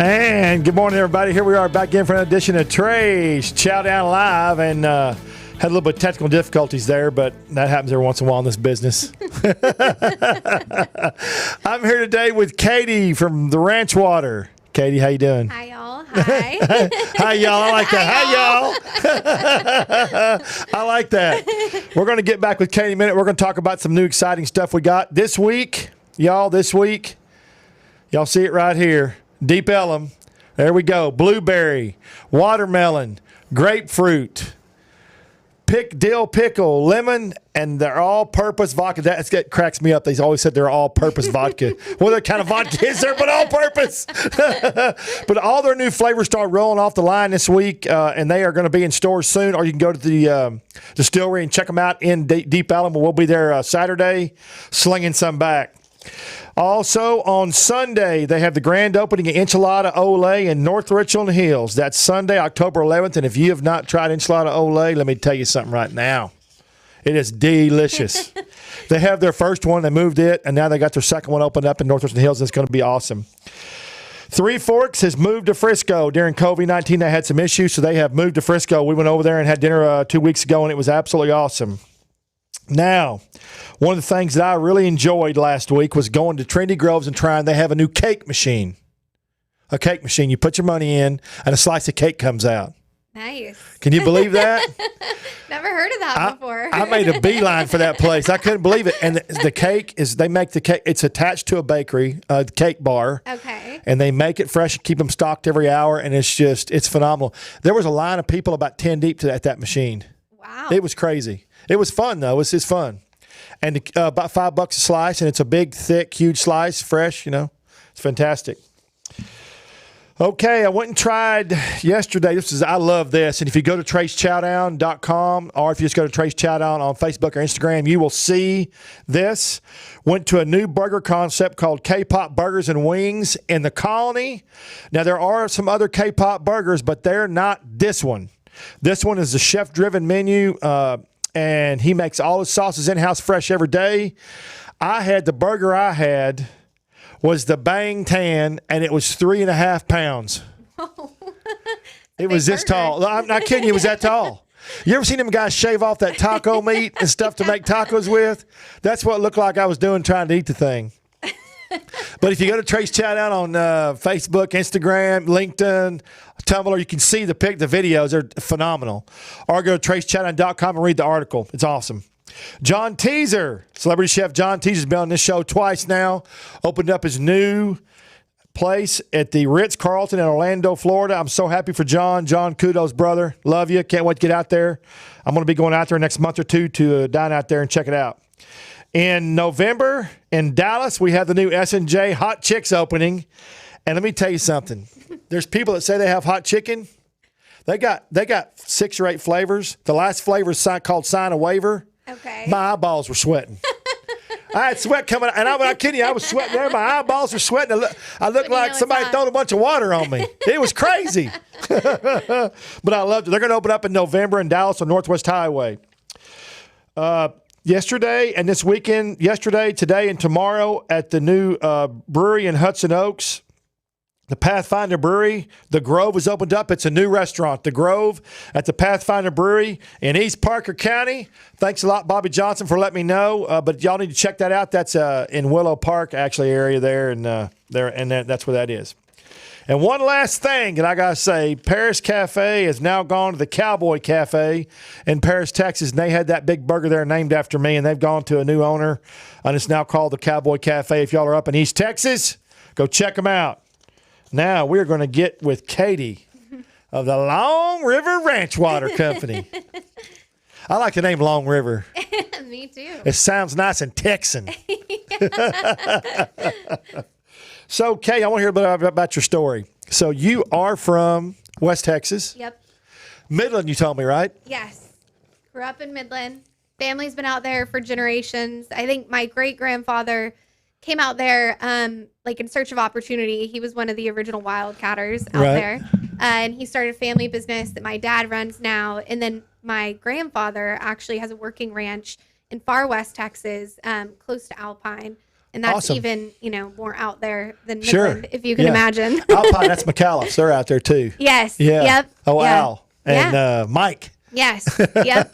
And good morning, everybody. Here we are back in for an edition of Trey's Chow Down Live, and had a little bit of technical difficulties there, but that happens every once in a while in this business. I'm here today with Katie from the Ranch Water. Katie, how you doing? Hi, y'all. Hi. Hi, y'all. I like that. Hi, y'all. I like that. We're going to get back with Katie in a minute. We're going to talk about some new exciting stuff we got this week. Y'all, this week, y'all see it right here. Deep Ellum. There we go. Blueberry, watermelon, grapefruit, dill pickle, lemon, and they're all-purpose vodka. That cracks me up. They always said they're all-purpose vodka. Well, what kind of vodka is there but all-purpose? But all their new flavors start rolling off the line this week, and they are going to be in stores soon, or you can go to the distillery and check them out in Deep Ellum. We'll be there Saturday slinging some back. Also, on Sunday, they have the grand opening of Enchilada Ole in North Richland Hills. That's Sunday, October 11th. And if you have not tried Enchilada Ole, let me tell you something right now. It is delicious. They have their first one. They moved it, and now they got their second one opened up in North Richland Hills. It's going to be awesome. Three Forks has moved to Frisco. During COVID-19, they had some issues, so they have moved to Frisco. We went over there and had dinner 2 weeks ago, and it was absolutely awesome. Now, one of the things that I really enjoyed last week was going to Trinity Groves and trying. They have a new cake machine. A cake machine. You put your money in, and a slice of cake comes out. Nice. Can you believe that? Never heard of that before. I made a beeline for that place. I couldn't believe it. And the cake is, they make the cake, it's attached to a bakery, a cake bar. Okay. And they make it fresh and keep them stocked every hour, and it's phenomenal. There was a line of people about 10 deep at that machine. Wow. It was crazy. It was fun, though. It's just fun. And about $5 a slice, and it's a big, thick, huge slice, fresh, It's fantastic. Okay, I went and tried yesterday. I love this. And if you go to TreyChowdown.com, or if you just go to Trey's Chowdown on Facebook or Instagram, you will see this. Went to a new burger concept called K-Pop Burgers and Wings in the Colony. Now, there are some other K-Pop burgers, but they're not this one. This one is a chef-driven menu, and he makes all his sauces in-house fresh every day. The burger I had was the Bang Tan, and it was 3.5 pounds. It was this tall. I'm not kidding you. It was that tall. You ever seen them guys shave off that taco meat and stuff to make tacos with? That's what it looked like I was doing trying to eat the thing. But if you go to Trey's Chowdown on Facebook, Instagram, LinkedIn, Tumblr, you can see the videos. They're phenomenal. Or go to TreyChowdown.com and read the article. It's awesome. John Teaser, celebrity chef John Teaser's been on this show twice now. Opened up his new place at the Ritz-Carlton in Orlando, Florida. I'm so happy for John. John, kudos, brother. Love you. Can't wait to get out there. I'm going to be going out there next month or two to dine out there and check it out. In November in Dallas, we have the new S&J Hot Chicks opening. And let me tell you something. There's people that say they have hot chicken. They got 6 or 8 flavors. The last flavor is called Sign a Waiver. Okay. My eyeballs were sweating. I had sweat coming out, and I'm not kidding you. I was sweating there. My eyeballs were sweating. I looked like somebody thrown a bunch of water on me. It was crazy. But I loved it. They're going to open up in November in Dallas on Northwest Highway. Yesterday and this weekend, today, and tomorrow at the new brewery in Hudson Oaks, the Pathfinder Brewery, the Grove is opened up. It's a new restaurant, the Grove, at the Pathfinder Brewery in East Parker County. Thanks a lot, Bobby Johnson, for letting me know. But y'all need to check that out. That's in Willow Park, actually, area there, and that's where that is. And one last thing that I got to say, Paris Cafe has now gone to the Cowboy Cafe in Paris, Texas, and they had that big burger there named after me, and they've gone to a new owner, and it's now called the Cowboy Cafe. If y'all are up in East Texas, go check them out. Now we're going to get with Katie of the Lone River Ranch Water Company. I like the name Long River. Me too. It sounds nice and Texan. So, Kay, I want to hear a bit about your story. So you are from West Texas. Yep. Midland, you told me, right? Yes. Grew up in Midland. Family's been out there for generations. I think my great-grandfather came out there in search of opportunity. He was one of the original wildcatters out there. And he started a family business that my dad runs now. And then my grandfather actually has a working ranch in far west Texas, close to Alpine. And that's Awesome. even, more out there than Sure. Midland, if you can imagine. Alpine, that's McAuliffe's. They're out there too. Yes. Yeah. Yep. Oh, Yeah. Al. And Mike. Yes. Yep.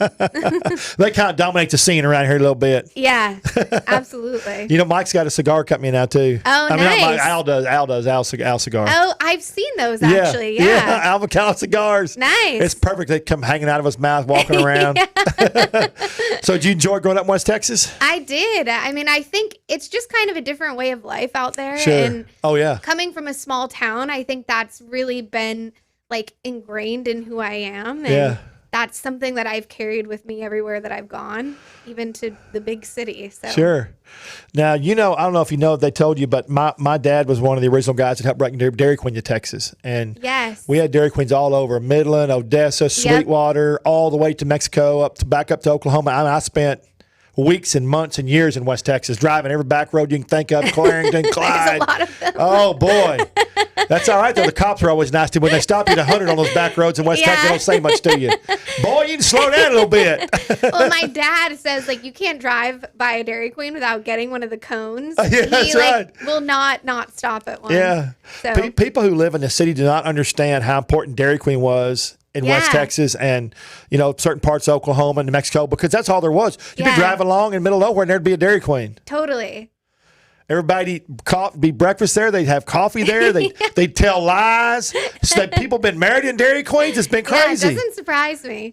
They kind of dominate the scene around here a little bit. Yeah. Absolutely. Mike's got a cigar company now too. Oh, I mean, not Mike, nice. Al does. Al Cigar. Oh, I've seen those actually. Yeah. Al McAuliffe cigars. Nice. It's perfect. They come hanging out of his mouth, walking around. So did you enjoy growing up in West Texas? I did. I mean, I think it's just kind of a different way of life out there. Sure. And Oh, yeah. coming from a small town, I think that's really been like ingrained in who I am. And Yeah. that's something that I've carried with me everywhere that I've gone, even to the big city. So Sure. Now, I don't know if they told you, but my dad was one of the original guys that helped bring Dairy Queen to Texas. And yes. we had Dairy Queens all over Midland, Odessa, Sweetwater, all the way to Mexico, back up to Oklahoma. I spent weeks and months and years in West Texas, driving every back road you can think of, Clarington, Clyde. There's a lot of them. Oh, boy. That's all right, though. The cops are always nasty. When they stop you at 100 on those back roads in West Texas, they don't say much to you. Boy, you need to slow down a little bit. Well, my dad says, you can't drive by a Dairy Queen without getting one of the cones. Yeah, that's right. Will not stop at one. Yeah. So. People who live in the city do not understand how important Dairy Queen was in West Texas and, certain parts of Oklahoma and New Mexico, because that's all there was. You'd be driving along in the middle of nowhere and there'd be a Dairy Queen. Totally. Everybody be breakfast there. They'd have coffee there. They'd tell lies. So people been married in Dairy Queens. It's been crazy. Yeah, it doesn't surprise me.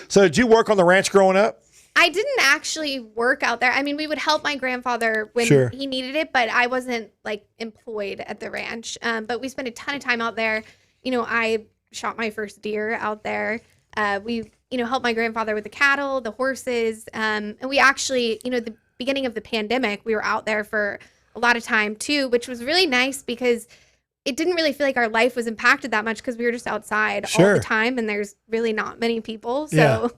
So did you work on the ranch growing up? I didn't actually work out there. I mean, we would help my grandfather when he needed it, but I wasn't employed at the ranch. But we spent a ton of time out there. I shot my first deer out there. We, helped my grandfather with the cattle, the horses. And we actually, the beginning of the pandemic, we were out there for a lot of time too, which was really nice because it didn't really feel like our life was impacted that much because we were just outside all the time and there's really not many people. So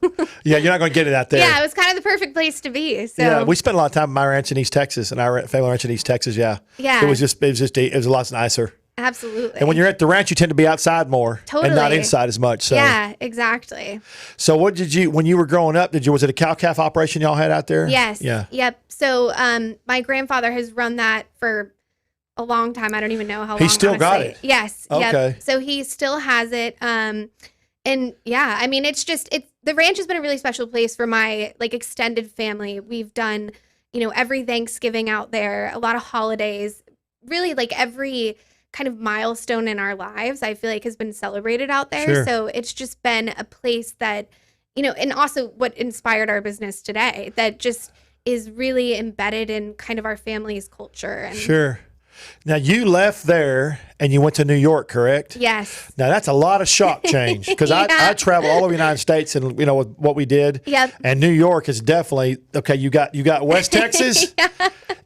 yeah, you're not going to get it out there. Yeah, it was kind of the perfect place to be. So yeah, we spent a lot of time at my ranch in East Texas and our family ranch in East Texas. Yeah. Yeah. It was a lot nicer. Absolutely. And when you're at the ranch, you tend to be outside more and not inside as much. So yeah, exactly. So when you were growing up, was it a cow-calf operation y'all had out there? Yes. Yeah. Yep. So my grandfather has run that for a long time. I don't even know how long. He still got it? Yes. Okay. Yep. So he still has it. And yeah, I mean, the ranch has been a really special place for my extended family. We've done, every Thanksgiving out there, a lot of holidays, really every kind of milestone in our lives, I feel has been celebrated out there. Sure. So it's just been a place that, and also what inspired our business today, that just is really embedded in kind of our family's culture. And Sure. Now you left there and you went to New York, correct? Yes. Now that's a lot of shock change because I travel all over the United States and with what we did. Yep. And New York is definitely okay. You got West Texas.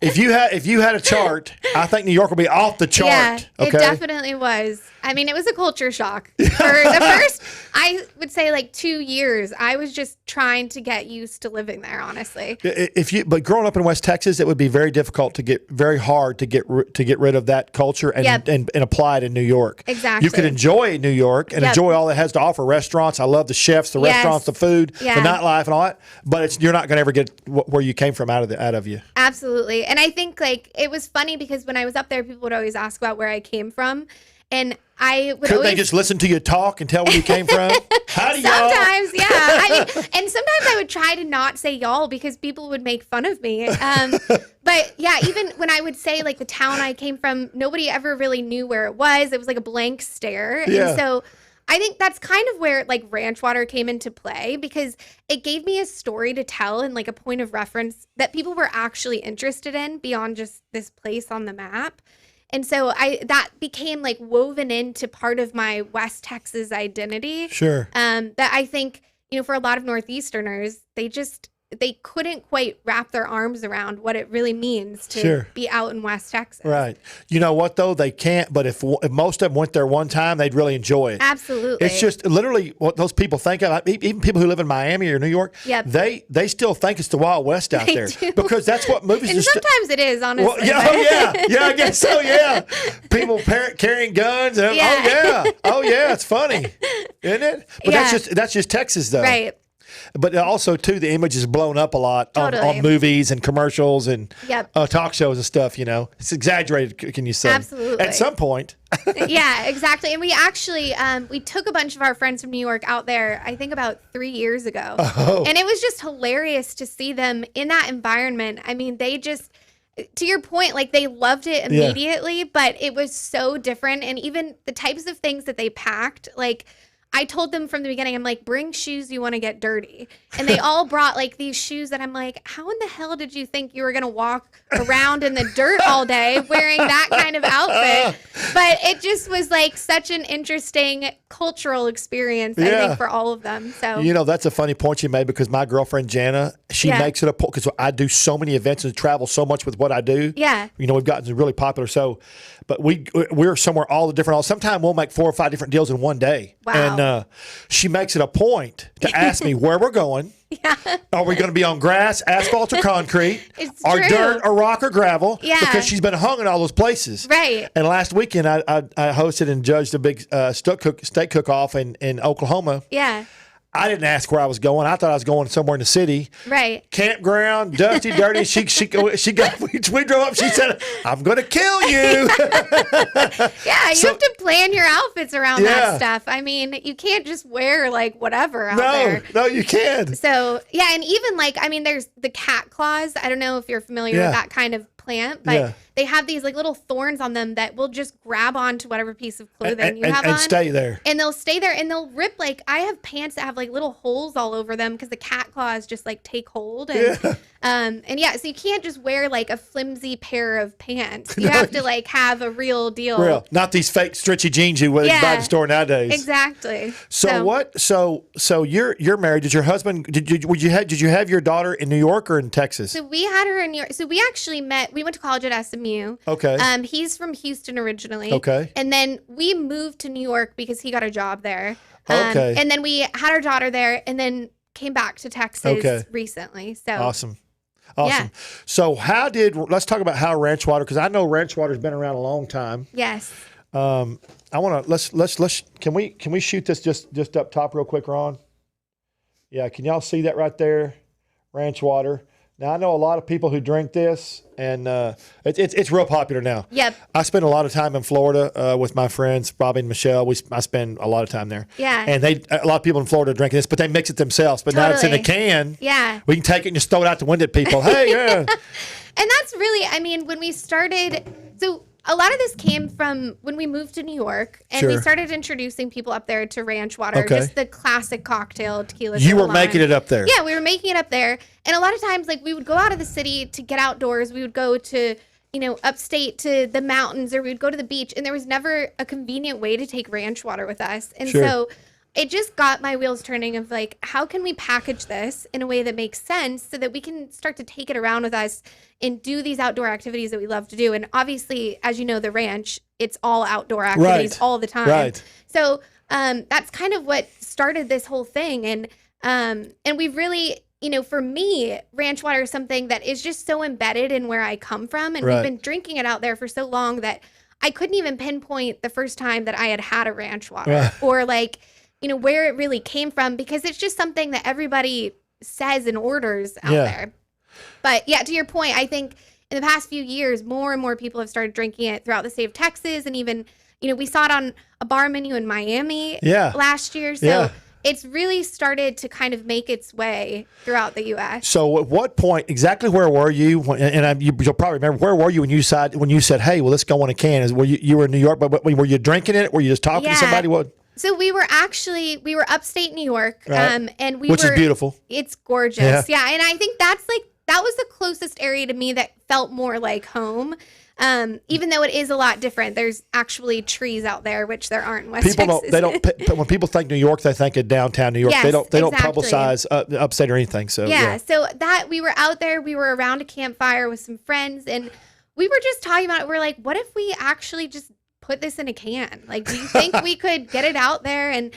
If you had a chart, I think New York will be off the chart. Yeah, okay? It definitely was. I mean, it was a culture shock. For the first, I would say 2 years, I was just trying to get used to living there, honestly. But growing up in West Texas, it would be very hard to get rid of that culture and apply it in New York. Exactly. You could enjoy New York and enjoy all it has to offer. Restaurants, I love the chefs, the restaurants, the food, the nightlife, and all that. But you're not going to ever get where you came from out of you. Absolutely. And I think it was funny because when I was up there, people would always ask about where I came from. And I would Couldn't they just listen to you talk and tell where you came from? Howdy, y'all. Sometimes, yeah. I mean, and sometimes I would try to not say y'all because people would make fun of me. But yeah, even when I would say the town I came from, nobody ever really knew where it was. It was a blank stare. Yeah. And so I think that's kind of where Ranch Water came into play because it gave me a story to tell and a point of reference that people were actually interested in beyond just this place on the map. And so that became woven into part of my West Texas identity. Sure. That I think, for a lot of Northeasterners, they couldn't quite wrap their arms around what it really means to be out in West Texas. Right. You know what, though? They can't, but if most of them went there one time, they'd really enjoy it. Absolutely. It's just literally what those people think of. Even people who live in Miami or New York, they still think it's the Wild West out there. Do. Because that's what movies And sometimes it is, honestly. Well, yeah, I guess so, yeah. People carrying guns. Oh, yeah, it's funny, isn't it? But that's just Texas, though. Right. But also, too, the image is blown up a lot Totally. on movies and commercials and Yep. talk shows and stuff, It's exaggerated, can you say? Absolutely. At some point. Yeah, exactly. And we actually we took a bunch of our friends from New York out there, I think about 3 years ago. Oh. And it was just hilarious to see them in that environment. I mean, they just, to your point, like they loved it immediately, but it was so different. And even the types of things that they packed, like I told them from the beginning, I'm like, bring shoes you want to get dirty. And they all brought like these shoes that I'm like, how in the hell did you think you were going to walk around in the dirt all day wearing that kind of outfit? But it just was like such an interesting cultural experience, I think, for all of them. So, That's a funny point you made because my girlfriend, Jana, she makes it a point because I do so many events and travel so much with what I do. Yeah. We've gotten really popular. So, but we're somewhere all the different, sometimes we'll make 4 or 5 different deals in one day. Wow. And she makes it a point to ask me where we're going. Yeah. Are we going to be on grass, asphalt, or concrete? It's or true. dirt, or rock, or gravel? Yeah. Because she's been hung in all those places. Right. And last weekend, I hosted and judged a big steak cook-off in Oklahoma. Yeah. I didn't ask where I was going. I thought I was going somewhere in the city. Right. Campground, dusty, dirty. She got. We drove up. She said, "I'm going to kill you." Yeah, you have to plan your outfits around that stuff. I mean, you can't just wear like whatever out there. No, you can't. So yeah, and even like, I mean, there's the cat claws. I don't know if you're familiar with that kind of plant, but they have these like little thorns on them that will just grab onto whatever piece of clothing you have on. And stay there. And they'll stay there and they'll rip, like, I have pants that have like little holes all over them because the cat claws just like take hold. And so you can't just wear like a flimsy pair of pants. You have to like have a real deal. Not these fake stretchy jeans you buy at the store nowadays. Exactly. So what? So you're married. Did your husband? Did you have your daughter in New York or in Texas? So we had her in New York. So we actually met. We went to college at SMU. Okay. He's from Houston originally. Okay. And then we moved to New York because he got a job there. Okay. And then we had our daughter there, and then came back to Texas recently. So awesome. Yeah. So let's talk about how ranch water, because I know ranch water's been around a long time. Yes. I want to let's can we shoot this just up top real quick, Ron? Yeah, can y'all see that right there? Ranch water. Now I know a lot of people who drink this, and it's real popular now. Yep. I spend a lot of time in Florida with my friends, Bobby and Michelle. I spend a lot of time there. Yeah. And a lot of people in Florida are drinking this, but they mix it themselves. But now it's in a can. Yeah. We can take it and just throw it out the window at people. Hey, yeah. And that's really, I mean, when we started, so a lot of this came from when we moved to New York, and we started introducing people up there to ranch water, just the classic cocktail tequila. You were making it up there. Yeah, we were making it up there. And a lot of times, like, we would go out of the city to get outdoors. We would go to, upstate to the mountains, or we would go to the beach, and there was never a convenient way to take ranch water with us. And so it just got my wheels turning of like, how can we package this in a way that makes sense so that we can start to take it around with us and do these outdoor activities that we love to do. And obviously, as you know, the ranch, it's all outdoor activities all the time. Right. So that's kind of what started this whole thing. And we've really, for me, ranch water is something that is just so embedded in where I come from. And we've been drinking it out there for so long that I couldn't even pinpoint the first time that I had a ranch water or like, where it really came from, because it's just something that everybody says and orders out there. But yeah, to your point, I think in the past few years, more and more people have started drinking it throughout the state of Texas. And even, we saw it on a bar menu in Miami last year. So it's really started to kind of make its way throughout the U.S. So at what point, exactly where were you? You'll probably remember, where were you when you said, hey, well, let's go on a can? Were you were in New York, but were you drinking it? Were you just talking to somebody? What? So we were upstate New York, and which is beautiful. It's gorgeous, yeah. And I think that was the closest area to me that felt more like home. Even though it is a lot different, there's actually trees out there, which there aren't in West Texas. When people think New York, they think of downtown New York. Yes, they don't publicize upstate or anything. So so that we were out there, we were around a campfire with some friends, and we were just talking about it. We're like, what if we actually just put this in a can? Like, do you think we could get it out there? And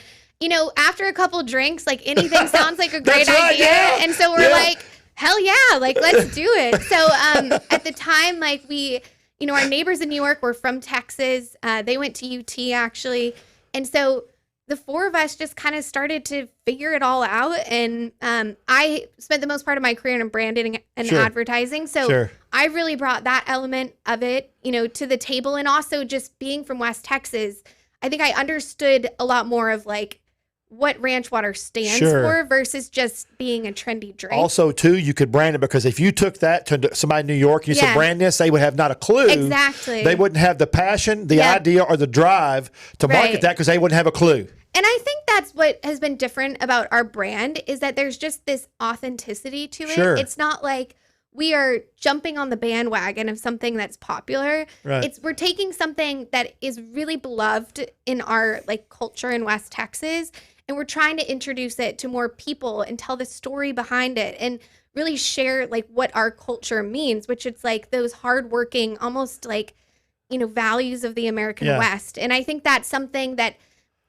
after a couple drinks, like, anything sounds like a great idea. Yeah. And so we're like, hell yeah, like, let's do it. So at the time, like, we, our neighbors in New York were from Texas. They went to UT actually. And so the four of us just kind of started to figure it all out. And I spent the most part of my career in branding and advertising. So I really brought that element of it, to the table. And also just being from West Texas, I think I understood a lot more of like what ranch water stands for versus just being a trendy drink. Also, too, you could brand it, because if you took that to somebody in New York and you said brand this, they would have not a clue. Exactly. They wouldn't have the passion, the idea, or the drive to market that, because they wouldn't have a clue. And I think that's what has been different about our brand, is that there's just this authenticity to it. It's not like we are jumping on the bandwagon of something that's popular. We're taking something that is really beloved in our like culture in West Texas, and we're trying to introduce it to more people and tell the story behind it and really share like what our culture means, which it's like those hardworking, almost like, values of the American West. And I think that's something that,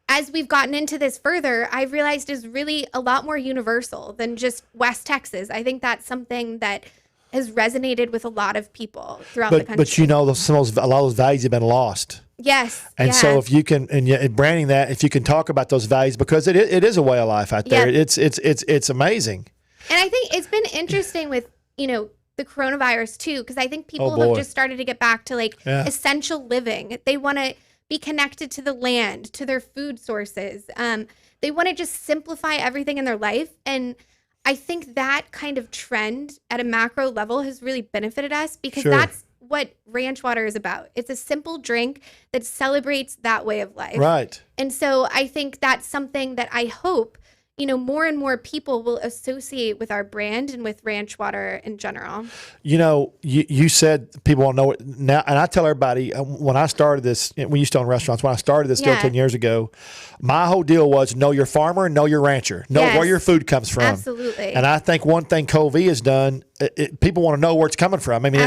as we've gotten into this further, I've realized is really a lot more universal than just West Texas. I think that's something that has resonated with a lot of people throughout the country. But a lot of those values have been lost. Yes. And so if you can, and branding that, if you can talk about those values, because it is a way of life out there. It's amazing. And I think it's been interesting with, the coronavirus too, because I think people have just started to get back to like essential living. They want to be connected to the land, to their food sources. They want to just simplify everything in their life. And I think that kind of trend at a macro level has really benefited us, because that's what ranch water is about. It's a simple drink that celebrates that way of life. Right. And so I think that's something that I hope, more and more people will associate with our brand and with ranch water in general. You said people won't know it now. And I tell everybody, when I started this, we used to own restaurants. When I started this 10 years ago, my whole deal was know your farmer, know your rancher, know where your food comes from. Absolutely. And I think one thing COVID has done, people want to know where it's coming from. I mean,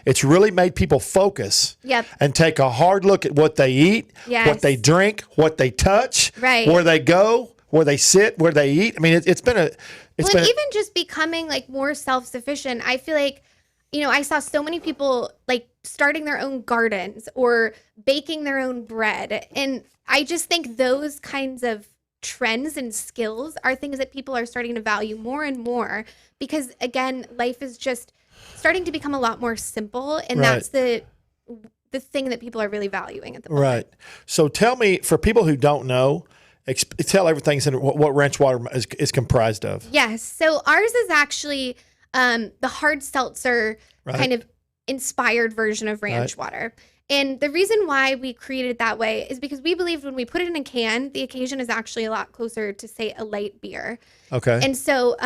it's really made people focus and take a hard look at what they eat, what they drink, what they touch, where they go, where they sit, where they eat. I mean, even just becoming like more self-sufficient. I feel like, I saw so many people like starting their own gardens or baking their own bread. And I just think those kinds of trends and skills are things that people are starting to value more and more, because again, life is just starting to become a lot more simple. And that's the thing that people are really valuing at the moment. Right. So tell me, for people who don't know, tell everything what ranch water is comprised of. Yes. So ours is actually the hard seltzer kind of inspired version of ranch water. And the reason why we created it that way is because we believed when we put it in a can, the occasion is actually a lot closer to, say, a light beer. Okay. And so,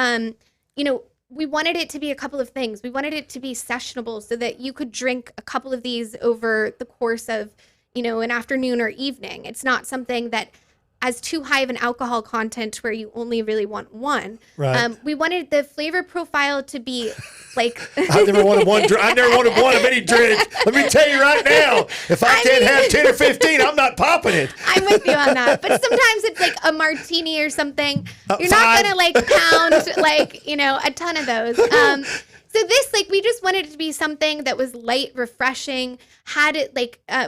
we wanted it to be a couple of things. We wanted it to be sessionable so that you could drink a couple of these over the course of, an afternoon or evening. It's not something that has too high of an alcohol content where you only really want one. Right. We wanted the flavor profile to be like... I never wanted one of any drink. Let me tell you right now, if I can't have 10 or 15, I'm not popping it. I'm with you on that. But sometimes it's like a martini or something. You're not going to like pound a ton of those. So this, we just wanted it to be something that was light, refreshing, had it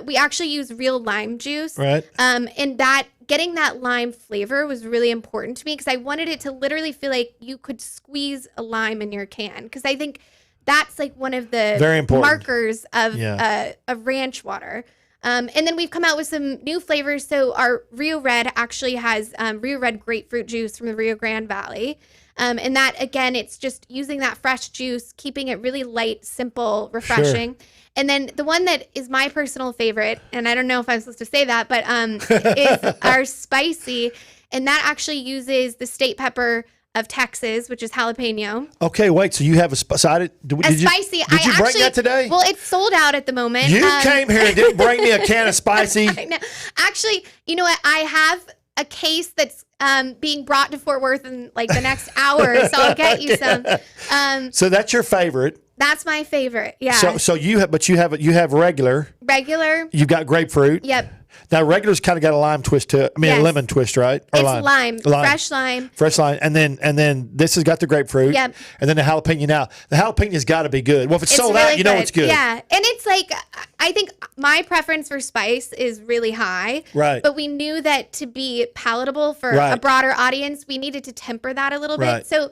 we actually use real lime juice. Right. And getting that lime flavor was really important to me, because I wanted it to literally feel like you could squeeze a lime in your can. Because I think that's one of the markers of ranch water. And then we've come out with some new flavors. So our Rio Red actually has Rio Red grapefruit juice from the Rio Grande Valley. And that, again, it's just using that fresh juice, keeping it really light, simple, refreshing. Sure. And then the one that is my personal favorite, and I don't know if I'm supposed to say that, but is our spicy. And that actually uses the state pepper of Texas, which is jalapeno. Okay, wait. So you have a spicy. Did you bring that today? Well, it's sold out at the moment. You came here and didn't bring me a can of spicy. I know. Actually, you know what? I have a case that's being brought to Fort Worth in the next hour, so I'll get you some. So that's your favorite. That's my favorite. Yeah. So you have regular. Regular. You've got grapefruit. Yep. Now regular's kind of got a lime twist to it. I mean, a Yes. lemon twist, right? Or It's lime, fresh lime. Fresh lime, and then this has got the grapefruit. Yep. And then the jalapeno. Now the jalapeно's got to be good. Well, if it's sold really out, you know it's good. Yeah, and it's like I think my preference for spice is really high. Right. But we knew that to be palatable for Right. a broader audience, we needed to temper that a little bit. Right. So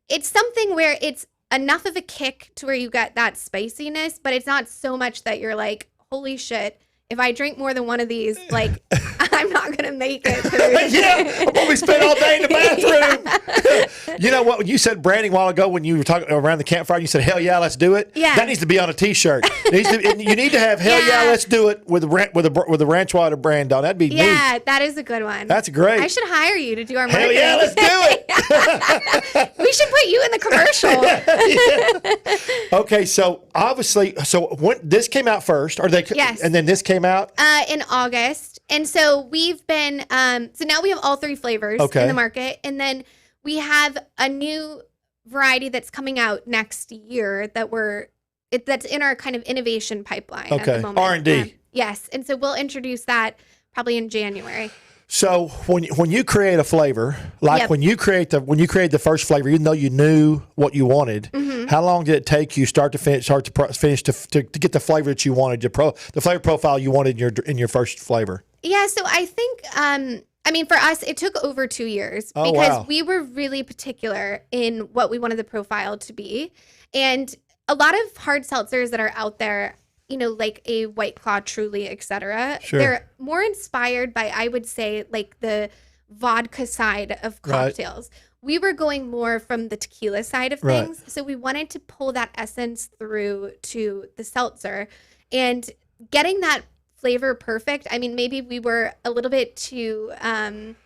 it's something where it's enough of a kick to where you get that spiciness, but it's not so much that you're like, holy shit, if I drink more than one of these, like, I'm not going to make it through. Yeah, I'm we spent all day in the bathroom. You know what? When you said branding a while ago, when you were talking around the campfire, you said, hell yeah, let's do it. Yeah. That needs to be on a T-shirt. You need to have hell yeah, let's do it with the Ranch Water brand on. That'd be neat. Yeah, that is a good one. That's great. I should hire you to do our Hell marketing. yeah, let's do it. We should put you in the commercial. Okay, so obviously, when this came out first, Yes. and then this came out. In August. And so we've been, so now we have all three flavors in the market. And then we have a new variety that's coming out next year that's in our kind of innovation pipipeline at the moment. R&D. Yes. And so we'll introduce that probably in January. So when you create a flavor, like when you create the first flavor, even though you knew what you wanted, how long did it take you start to finish to get the flavor that you wanted, the flavor profile you wanted in your first flavor? Yeah, so I think I mean for us it took over 2 years because we were really particular in what we wanted the profile to be. And a lot of hard seltzers that are out there, you know, like a White Claw, Truly, etc. Sure. They're more inspired by, I would say, like the vodka side of cocktails. Right. We were going more from the tequila side of things. Right. So we wanted to pull that essence through to the seltzer and getting that flavor perfect. I mean, maybe we were a little bit too hard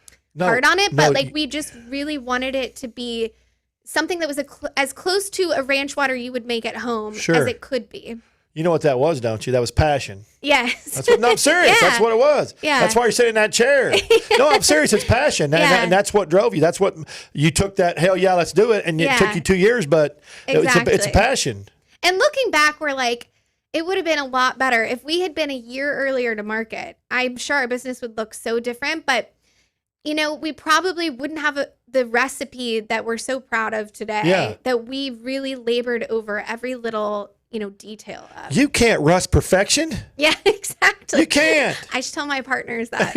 on it, but like we just really wanted it to be something that was as close to a ranch water you would make at home as it could be. You know what that was, don't you? That was passion. Yes. No, I'm serious. Yeah. That's what it was. Yeah. That's why you're sitting in that chair. No, I'm serious. It's passion. And that's what drove you. That's what you took that, hell yeah, let's do it. And it took you 2 years, but it's a passion. And looking back, we're like, it would have been a lot better if we had been a year earlier to market. I'm sure our business would look so different, but you know, we probably wouldn't have the recipe that we're so proud of today that we really labored over every little, you know, detail of. You can't rush perfection. Yeah, exactly. You can't. I should tell my partners that.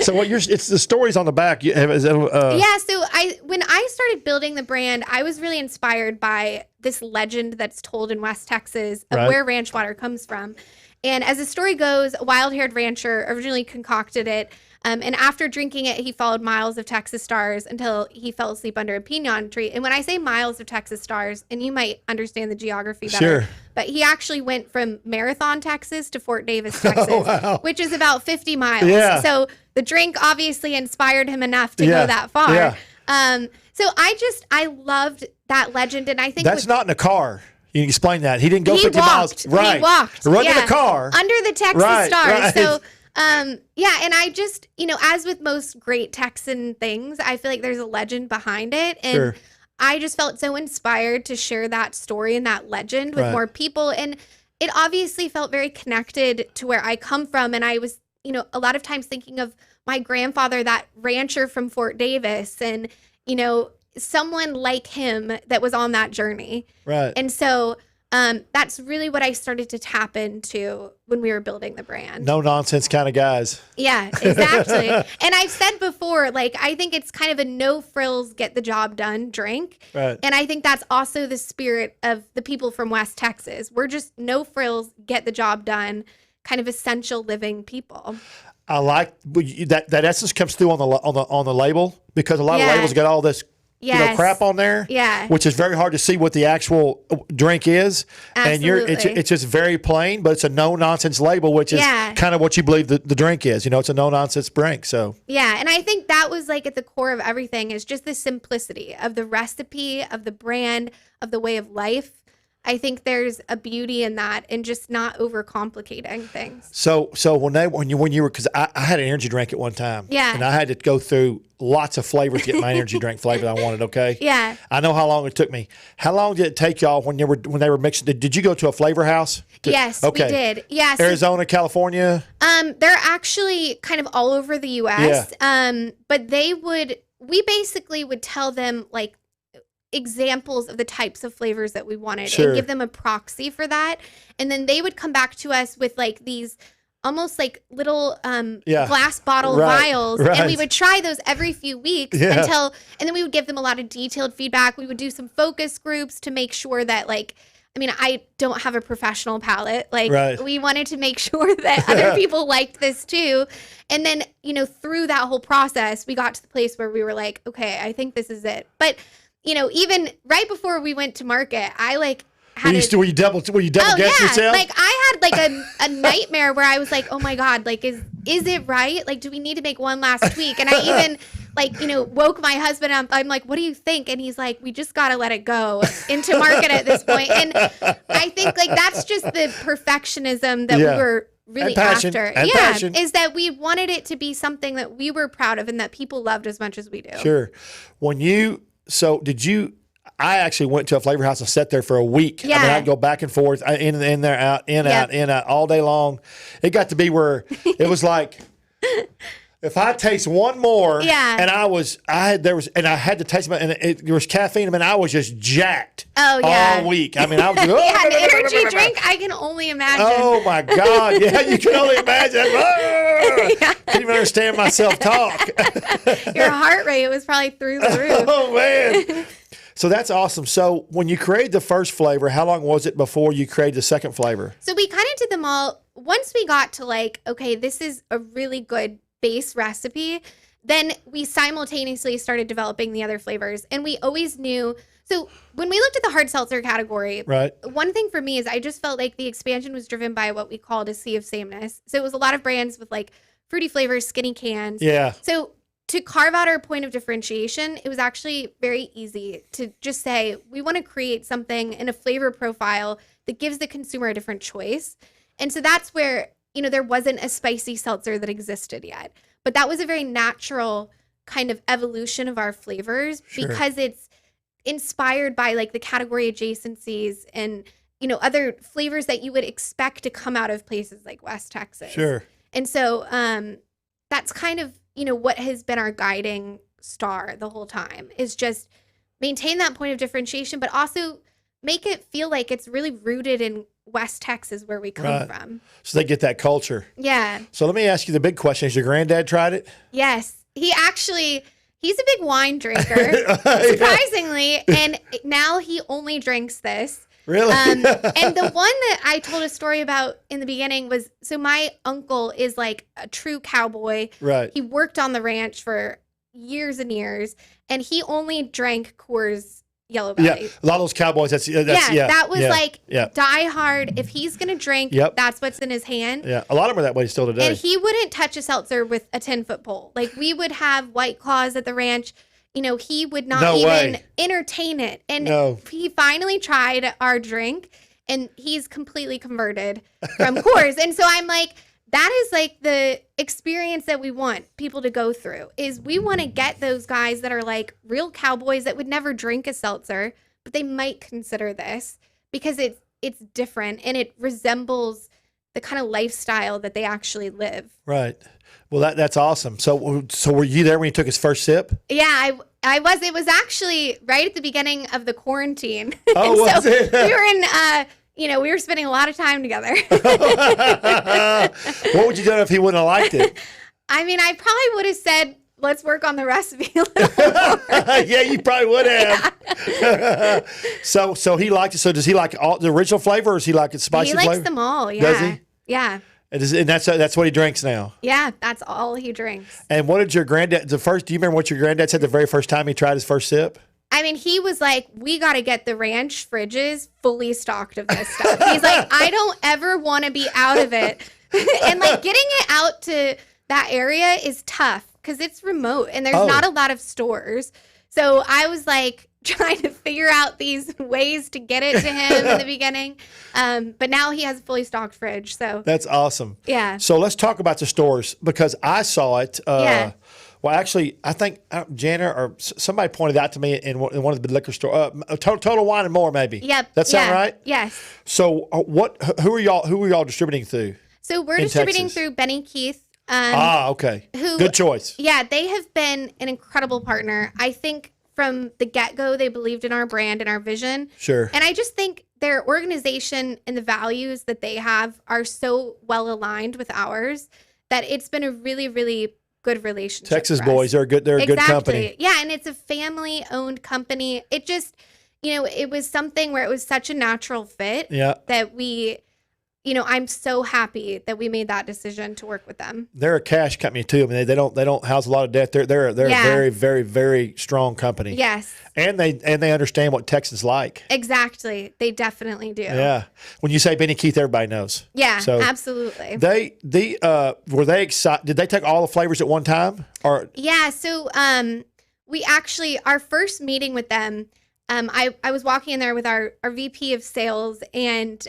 So it's the stories on the back. So when I started building the brand, I was really inspired by this legend that's told in West Texas of where ranch water comes from. And as the story goes, a wild-haired rancher originally concocted it. And after drinking it, he followed miles of Texas stars until he fell asleep under a pinon tree. And when I say miles of Texas stars, and you might understand the geography better, but he actually went from Marathon, Texas to Fort Davis, Texas, which is about 50 miles. Yeah. So the drink obviously inspired him enough to go that far. Yeah. So I loved that legend. And I think that's not in a car. You can explain that. He didn't go 50 miles. Right. He walked. Run in a car. Under the Texas stars. Right. So, and I just, you know, as with most great Texan things, I feel like there's a legend behind it. And I just felt so inspired to share that story and that legend with more people. And it obviously felt very connected to where I come from. And I was, you know, a lot of times thinking of my grandfather, that rancher from Fort Davis, and, you know, someone like him that was on that journey. Right. And so that's really what I started to tap into when we were building the brand. No nonsense kind of guys. Yeah, exactly. And I've said before, like, I think it's kind of a no frills, get the job done drink. Right. And I think that's also the spirit of the people from West Texas. We're just no frills, get the job done, kind of essential living people. I like that essence comes through on the label, because a lot of labels got all this crap on there, which is very hard to see what the actual drink is. Absolutely. And it's just very plain, but it's a no nonsense label, which is kind of what you believe the drink is. You know, it's a no nonsense drink. So and I think that was like at the core of everything, is just the simplicity of the recipe, of the brand, of the way of life. I think there's a beauty in that and just not overcomplicating things. So when you were, because I had an energy drink at one time. Yeah. And I had to go through lots of flavors to get my energy drink flavor I wanted. Okay. Yeah. I know how long it took me. How long did it take y'all when they were mixing? Did you go to a flavor house? Yes, okay. we did. Yeah. So, Arizona, California. they're actually kind of all over the U.S. Yeah. But we basically would tell them like examples of the types of flavors that we wanted Sure. and give them a proxy for that. And then they would come back to us with like these almost like little glass bottle vials. Right. And we would try those every few weeks Yeah. and then we would give them a lot of detailed feedback. We would do some focus groups to make sure that like, I mean, I don't have a professional palate. Like Right. we wanted to make sure that other people liked this too. And then, through that whole process, we got to the place where we were like, okay, I think this is it. But even right before we went to market, I like had Were you double guess yourself? Like I had like a nightmare where I was like, oh my God, like is it right? Like, do we need to make one last tweak? And I even like, woke my husband up. I'm like, what do you think? And he's like, we just got to let it go into market at this point. And I think like that's just the perfectionism that we were really after. Passion. Is that we wanted it to be something that we were proud of and that people loved as much as we do. Sure. I actually went to a flavor house and sat there for a week. Yeah. I mean, I'd go back and forth, in there, out, in, out, all day long. It got to be where it was like, if I taste one more, and I had to taste it, and there was caffeine, and I was just jacked all week. I mean, I was like, an energy drink, I can only imagine. Oh my God. Yeah, you can only imagine. Couldn't even understand myself talk. Your heart rate was probably through the roof. Oh man. So that's awesome. So when you created the first flavor, how long was it before you created the second flavor? So we kind of did them all. Once we got to like, okay, this is a really good base recipe, then we simultaneously started developing the other flavors. And we always knew. So when we looked at the hard seltzer category, right, one thing for me is I just felt like the expansion was driven by what we called a sea of sameness. So it was a lot of brands with like fruity flavors, skinny cans. Yeah. So to carve out our point of differentiation, it was actually very easy to just say, we want to create something in a flavor profile that gives the consumer a different choice. And so that's where, there wasn't a spicy seltzer that existed yet. But that was a very natural kind of evolution of our flavors because it's inspired by like the category adjacencies and, other flavors that you would expect to come out of places like West Texas. Sure. And so that's kind of, what has been our guiding star the whole time is just maintain that point of differentiation, but also make it feel like it's really rooted in West Texas where we come from. So they get that culture. Yeah. So let me ask you the big question. Has your granddad tried it? Yes. He's a big wine drinker, surprisingly. And now he only drinks this. Really? And the one that I told a story about in the beginning was, so my uncle is like a true cowboy. Right. He worked on the ranch for years and years, and he only drank Coors Yellow Belly. Yeah, a lot of those cowboys, that was like die hard. If he's going to drink, that's what's in his hand. Yeah, a lot of them are that way still today. And he wouldn't touch a seltzer with a 10-foot pole. Like we would have White Claws at the ranch. He would not even entertain it. And he finally tried our drink, and he's completely converted from Coors. And so I'm like, that is like the experience that we want people to go through, is we want to get those guys that are like real cowboys that would never drink a seltzer, but they might consider this because it's different and it resembles the kind of lifestyle that they actually live. Right. Well, that's awesome. So were you there when he took his first sip? Yeah, I was. It was actually right at the beginning of the quarantine. Oh, was it? We were in, we were spending a lot of time together. What would you do if he wouldn't have liked it? I mean, I probably would have said, let's work on the recipe a little more. Yeah, you probably would have. Yeah. So he liked it. So does he like all the original flavor, or does he like it spicy flavor? He likes them all, yeah. Does he? Yeah. And that's what he drinks now. Yeah, that's all he drinks. And what did your granddad, do you remember what your granddad said the very first time he tried his first sip? I mean, he was like, we got to get the ranch fridges fully stocked of this stuff. He's like, I don't ever want to be out of it. And like getting it out to that area is tough because it's remote and there's not a lot of stores. So I was like, trying to figure out these ways to get it to him in the beginning. But now he has a fully stocked fridge. So That's awesome. yeah. So let's talk about the stores because I saw it. Yeah. Well, actually, I think Jana or somebody pointed out to me in one of the liquor store, Total Wine and More, maybe. Yep. That sound right? Yes. So who are y'all distributing through? So we're in distributing Texas? through Benny Keith. Okay. Good choice. Yeah, they have been an incredible partner. I think from the get-go, they believed in our brand and our vision. Sure. And I just think their organization and the values that they have are so well aligned with ours that it's been a really, really good relationship. Texas for boys, us. they're a good company. Yeah, and it's a family-owned company. It just, it was something where it was such a natural fit Yeah. that we, I'm so happy that we made that decision to work with them. They're a cash company too. I mean, they don't house a lot of debt. They're a very, very, very strong company. Yes. And they understand what Texas is like. Exactly. They definitely do. Yeah. When you say Benny Keith, everybody knows. Yeah, So absolutely. Were they excited? Did they take all the flavors at one time? Or Yeah, so we actually, our first meeting with them, I was walking in there with our VP of sales, and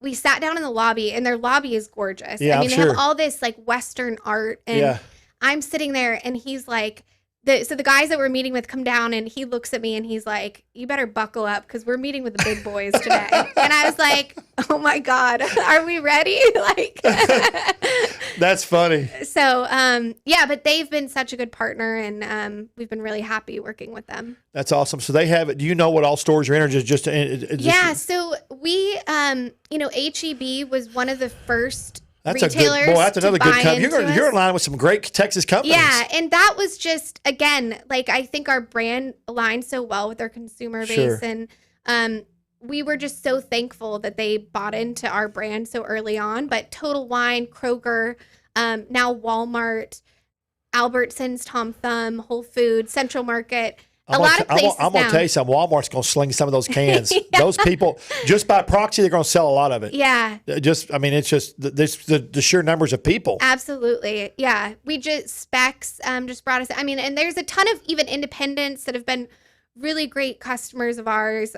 we sat down in the lobby, and their lobby is gorgeous. Yeah, I mean, I'm they sure. have all this like Western art, and Yeah. I'm sitting there, and he's like, so the guys that we're meeting with come down, and he looks at me, and he's like, "You better buckle up because we're meeting with the big boys today." And I was like, "Oh my God, are we ready?" Like, That's funny. so yeah, but they've been such a good partner, and we've been really happy working with them. That's awesome. So they have it. Do you know what all stores are in, or just Yeah, so we, HEB was one of the first That's retailers. that's another to good buy company. into You're us. in line with some great Texas companies. Yeah, and that was just, again, like I think our brand aligns so well with our consumer base, Sure. and we were just so thankful that they bought into our brand so early on. But Total Wine, Kroger, now Walmart, Albertsons, Tom Thumb, Whole Foods, Central Market. A lot of places I'm going to now. tell you something. Walmart's going to sling some of those cans. Yeah. Those people, just by proxy, they're going to sell a lot of it. Yeah, It's just the sheer numbers of people. absolutely. Yeah. We just Specs just brought us. I mean, and there's a ton of even independents that have been really great customers of ours.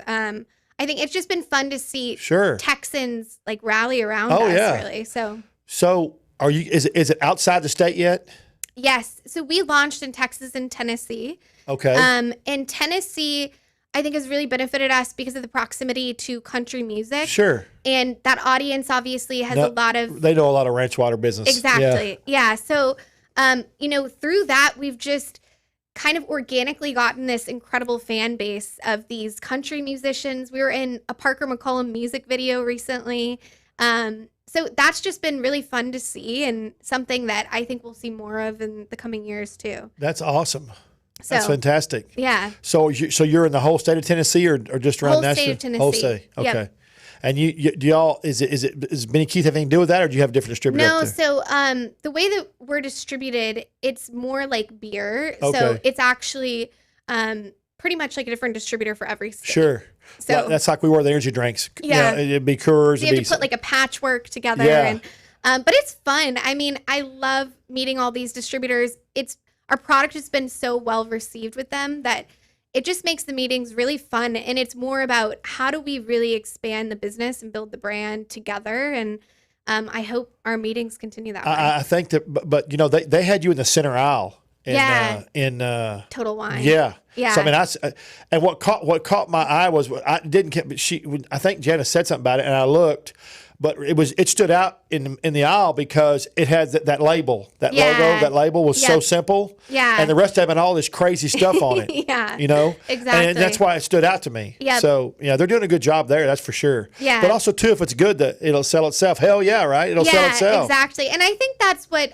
I think it's just been fun to see Sure. Texans like rally around Oh, us, yeah. really. So are you? Is it outside the state yet? Yes. So we launched in Texas and Tennessee. Okay. And Tennessee, I think, has really benefited us because of the proximity to country music. Sure. And that audience obviously has a lot of They know a lot of ranch water business. Exactly. Yeah. So, through that, we've just kind of organically gotten this incredible fan base of these country musicians. We were in a Parker McCollum music video recently. So that's just been really fun to see, and something that I think we'll see more of in the coming years too. That's awesome. So, That's fantastic. yeah. So you're in the whole state of Tennessee, or just around Whole Nashville? state of Tennessee. Whole state. Okay. Yep. And do y'all does Benny Keith have anything to do with that, or do you have a different distributor? No, up there? so the way that we're distributed, it's more like beer. So Okay. it's actually pretty much like a different distributor for every state. Sure. So That's like we were the energy drinks. Yeah. It'd be Coors. you have to put like a patchwork together. Yeah. And but it's fun. I mean, I love meeting all these distributors. Our product has been so well received with them that it just makes the meetings really fun. And it's more about how do we really expand the business and build the brand together. And I hope our meetings continue that way. I think that, but they had you in the center aisle. In Total Wine. Yeah. Yeah. So I mean, and what caught my eye was I think Janice said something about it, and I looked, but it stood out in the aisle because it had that label, that Yeah. logo. That label was so Yep. simple. Yeah. And the rest of it had all this crazy stuff on it. Yeah. Exactly. And that's why it stood out to me. Yep. So they're doing a good job there. That's for sure. Yeah. But also too, if it's good, that it'll sell itself. Hell yeah, right? It'll sell itself. Exactly. And I think that's what,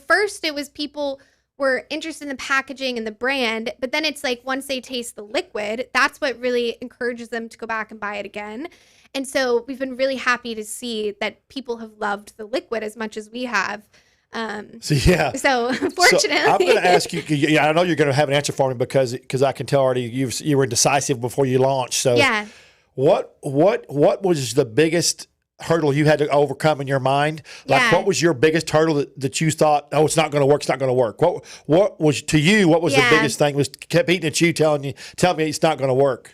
first it was people were interested in the packaging and the brand, but then it's like once they taste the liquid, that's what really encourages them to go back and buy it again. And so we've been really happy to see that people have loved the liquid as much as we have. So fortunately, So I'm going to ask you. Yeah, I know you're going to have an answer for me because I can tell already you were indecisive before you launched. So yeah. what was the biggest hurdle you had to overcome in your mind? Like, Yeah. what was your biggest hurdle that you thought, oh, it's not going to work, it's not going to work? What was, to you, what was the biggest thing? Was kept eating at you, telling me it's not going to work?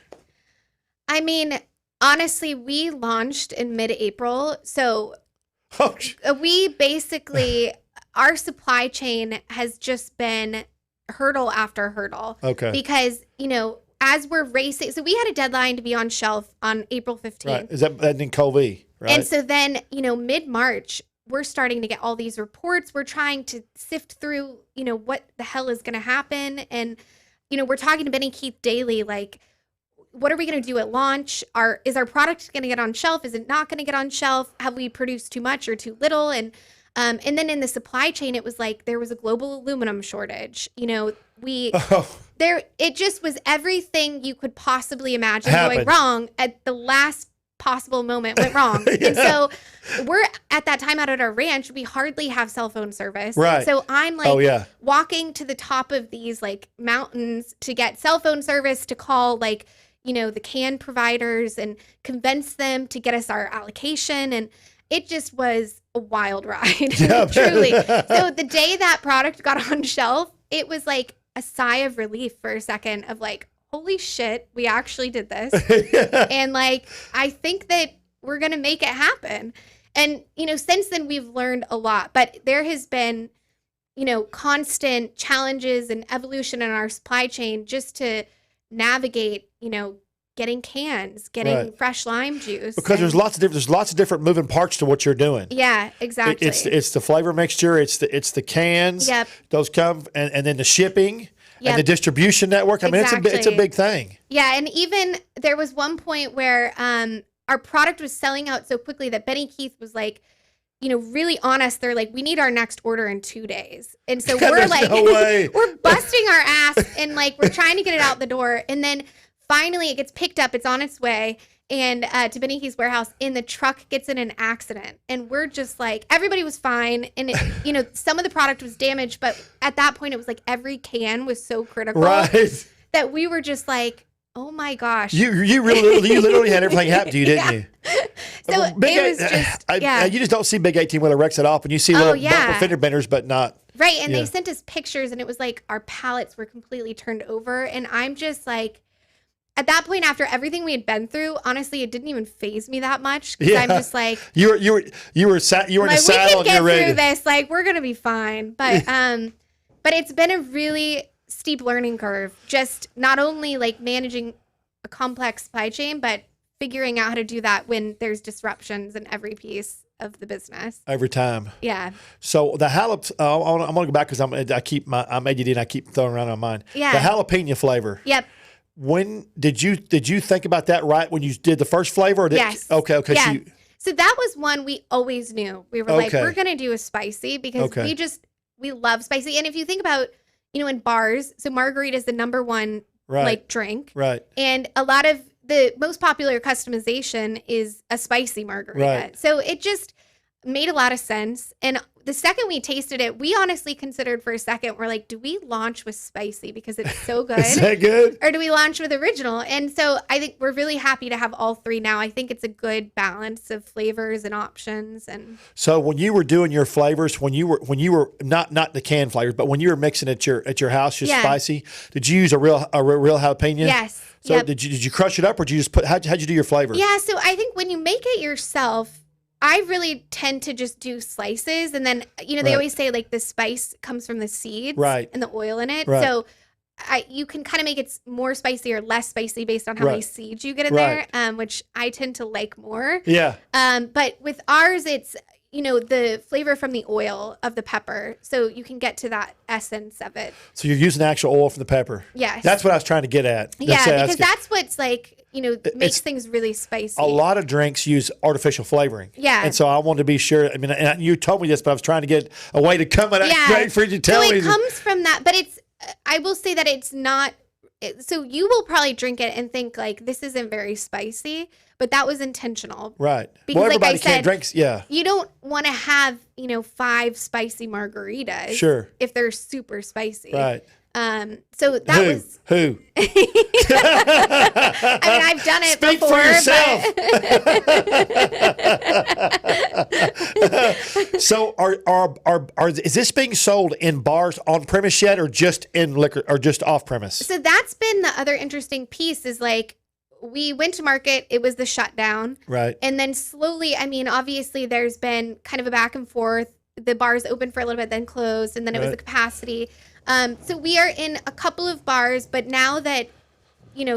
I mean, honestly, we launched in mid-April. So we basically, our supply chain has just been hurdle after hurdle. Okay. Because, as we're racing, so we had a deadline to be on shelf on April 15th. Right. Is that in COVID? Right. And so then, mid-March, we're starting to get all these reports. We're trying to sift through, what the hell is going to happen. And, we're talking to Benny Keith daily, like, what are we going to do at launch? Is our product going to get on shelf? Is it not going to get on shelf? Have we produced too much or too little? And then in the supply chain, it was like there was a global aluminum shortage. It just was everything you could possibly imagine going wrong at the last possible moment went wrong. Yeah. And so we're at that time out at our ranch, we hardly have cell phone service. Right. So I'm walking to the top of these like mountains to get cell phone service, to call the can providers and convince them to get us our allocation. And it just was a wild ride. Yeah, truly. So the day that product got on shelf, it was like a sigh of relief for a second of like, holy shit, we actually did this. And I think that we're going to make it happen. And, since then we've learned a lot, but there has been, constant challenges and evolution in our supply chain just to navigate, getting cans, getting fresh lime juice. Because there's lots of different moving parts to what you're doing. Yeah, exactly. It's the flavor mixture. It's the cans. Yep. Those come, and then the shipping. Yep. And the distribution network. I mean, it's a big thing. Yeah, and even there was one point where our product was selling out so quickly that Benny Keith was like, really on us. They're like, we need our next order in 2 days. And so we're like, no way. We're busting our ass and we're trying to get it out the door. And then finally it gets picked up. It's on its way. And to Benny Keith's warehouse, and the truck gets in an accident. And we're just like, everybody was fine. And, some of the product was damaged. But at that point, it was like every can was so critical that we were just like, oh, my gosh. You literally had everything happen to you, didn't you? So it was just, you just don't see big 18-wheeler wrecks that often. You see little bumper fender benders, but not. Right. And they sent us pictures, and it was like our pallets were completely turned over. And I'm just like, at that point, after everything we had been through, honestly, it didn't even faze me that much. Because I'm just like, you were in the saddle and you're ready. We can get through this. Like, we're gonna be fine. But it's been a really steep learning curve. Just not only managing a complex supply chain, but figuring out how to do that when there's disruptions in every piece of the business. Every time. Yeah. So the I'm gonna go back because I'm ADD and I keep throwing around on mine. Yeah. The jalapeno flavor. Yep. When did you think about that right when you did the first flavor? Or yes. Okay. Yeah. So that was one we always knew. We were like, we're going to do a spicy because we love spicy. And if you think about, in bars, so margarita is the number one drink. Right. And a lot of the most popular customization is a spicy margarita. Right. So it just made a lot of sense. And the second we tasted it, we honestly considered for a second, we're like, do we launch with spicy because it's so good? Is that good? Or do we launch with original? And so I think we're really happy to have all three now. I think it's a good balance of flavors and options. And so when you were doing your flavors, when you were not the canned flavors, but when you were mixing at your house, just spicy, did you use a real jalapeno? Yes. So did you crush it up, or did you just how'd you do your flavor? Yeah. So I think when you make it yourself, I really tend to just do slices, and then they always say the spice comes from the seeds, and the oil in it. Right. So you can kind of make it more spicy or less spicy based on how many seeds you get in there, which I tend to like more. Yeah. But with ours, it's the flavor from the oil of the pepper, so you can get to that essence of it. So you're using actual oil from the pepper. Yes. That's what I was trying to get at. Because that's what's makes things really spicy. A lot of drinks use artificial flavoring. Yeah. And so I wanted to be sure. I mean, and you told me this, but I was trying to get a way to come at it for you to tell me. So it comes from that, but I will say that it's not. So you will probably drink it and think this isn't very spicy, but that was intentional. Right. Because everybody can't drink. Yeah. You don't want to have, 5 spicy margaritas. Sure. If they're super spicy. Right. So that was who? I mean, I've done it Speak before. for yourself. So is this being sold in bars on premise yet, or just in liquor, or just off premise? So that's been the other interesting piece is like we went to market, it was the shutdown. Right. And then slowly, I mean, obviously there's been kind of a back and forth. The bars opened for a little bit, then closed, and then it was the capacity. So we are in a couple of bars, but now that,